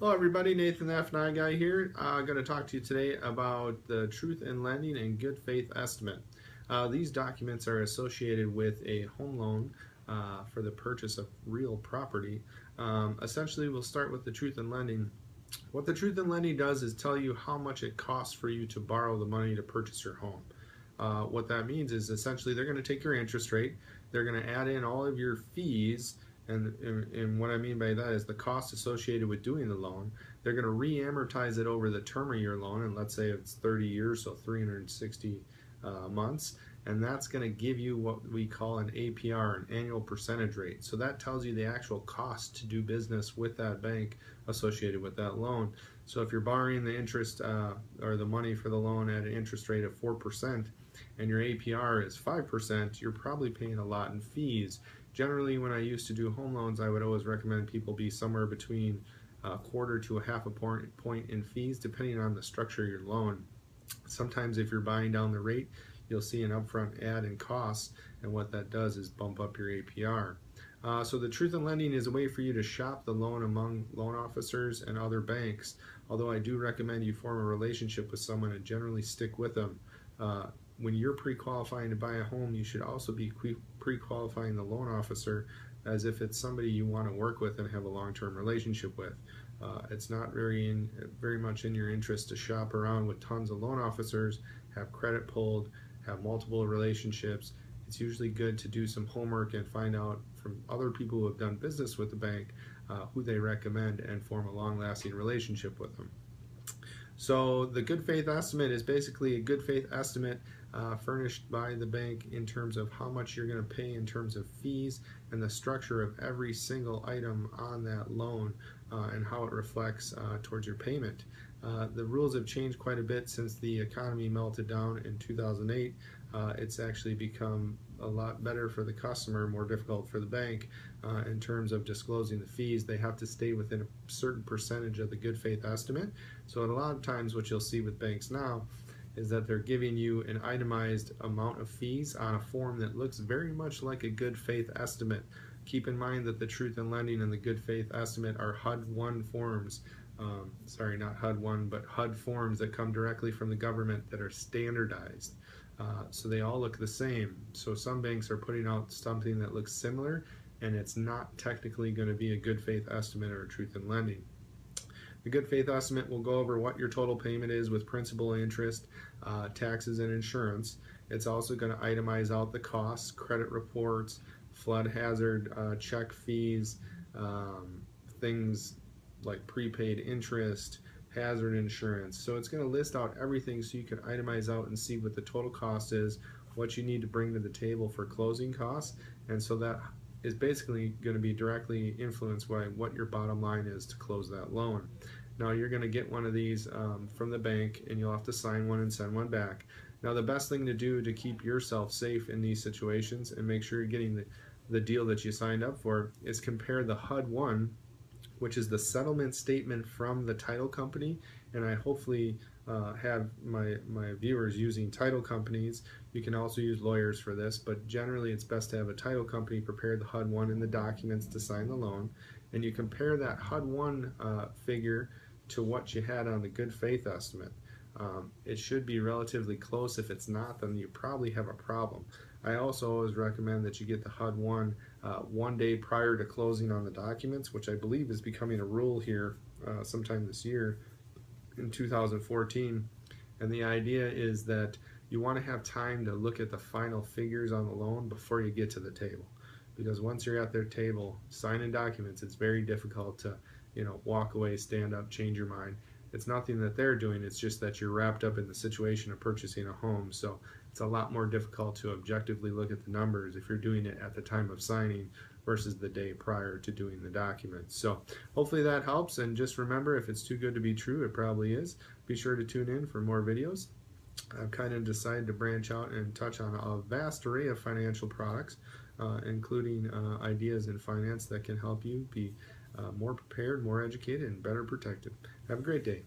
Hello everybody, Nathan the F9 guy here. I'm going to talk to you today about the Truth in Lending and Good Faith Estimate. These documents are associated with a home loan for the purchase of real property. Essentially, we'll start with the Truth in Lending. What the Truth in Lending does is tell you how much it costs for you to borrow the money to purchase your home. What that means is essentially they're going to take your interest rate, they're going to add in all of your fees, and what I mean by that is the cost associated with doing the loan. They're going to re-amortize it over the term of your loan, and let's say it's 30 years, so 360 months, and that's going to give you what we call an APR, an annual percentage rate. So that tells you the actual cost to do business with that bank associated with that loan. So if you're borrowing the interest or the money for the loan at an interest rate of 4% and your APR is 5%, you're probably paying a lot in fees. Generally, when I used to do home loans, I would always recommend people be somewhere between a quarter to a half a point in fees, depending on the structure of your loan. Sometimes if you're buying down the rate, you'll see an upfront add in costs, and what that does is bump up your APR. So the Truth in Lending is a way for you to shop the loan among loan officers and other banks, although I do recommend you form a relationship with someone and generally stick with them. When you're pre-qualifying to buy a home, you should also be pre-qualifying the loan officer as if it's somebody you want to work with and have a long-term relationship with. It's not very much in your interest to shop around with tons of loan officers, have credit pulled, have multiple relationships. It's usually good to do some homework and find out from other people who have done business with the bank who they recommend and form a long-lasting relationship with them. So the good faith estimate is basically a good faith estimate furnished by the bank in terms of how much you're going to pay in terms of fees and the structure of every single item on that loan and how it reflects towards your payment. The rules have changed quite a bit since the economy melted down in 2008. It's actually become a lot better for the customer, more difficult for the bank in terms of disclosing the fees. They have to stay within a certain percentage of the good faith estimate. So a lot of times what you'll see with banks now is that they're giving you an itemized amount of fees on a form that looks very much like a good faith estimate. Keep in mind that the Truth in Lending and the good faith estimate are HUD-1 forms. Sorry, not HUD-1, but HUD forms that come directly from the government that are standardized. So they all look the same. So some banks are putting out something that looks similar, and it's not technically going to be a good faith estimate or a Truth in Lending. The good faith estimate will go over what your total payment is with principal, interest, taxes, and insurance. It's also going to itemize out the costs, credit reports, flood hazard, check fees, things like prepaid interest, hazard insurance. So it's going to list out everything so you can itemize out and see what the total cost is, what you need to bring to the table for closing costs, and so that is basically going to be directly influenced by what your bottom line is to close that loan. Now you're going to get one of these from the bank, and you'll have to sign one and send one back. Now the best thing to do to keep yourself safe in these situations and make sure you're getting the deal that you signed up for is compare the HUD-1, which is the settlement statement from the title company, and I hopefully have my viewers using title companies. You can also use lawyers for this, but generally it's best to have a title company prepare the HUD-1 and the documents to sign the loan, and you compare that HUD-1 figure to what you had on the good faith estimate. It should be relatively close. If it's not, then you probably have a problem. I also always recommend that you get the HUD-1 one day prior to closing on the documents, which I believe is becoming a rule here sometime this year in 2014. And the idea is that you want to have time to look at the final figures on the loan before you get to the table. Because once you're at their table signing documents, it's very difficult to walk away, stand up, change your mind. It's nothing that they're doing, it's just that you're wrapped up in the situation of purchasing a home. So it's a lot more difficult to objectively look at the numbers if you're doing it at the time of signing versus the day prior to doing the documents. So hopefully that helps, and just remember, if it's too good to be true, it probably is. Be sure to tune in for more videos. I've kind of decided to branch out and touch on a vast array of financial products, including ideas in finance that can help you be more prepared, more educated, and better protected. Have a great day.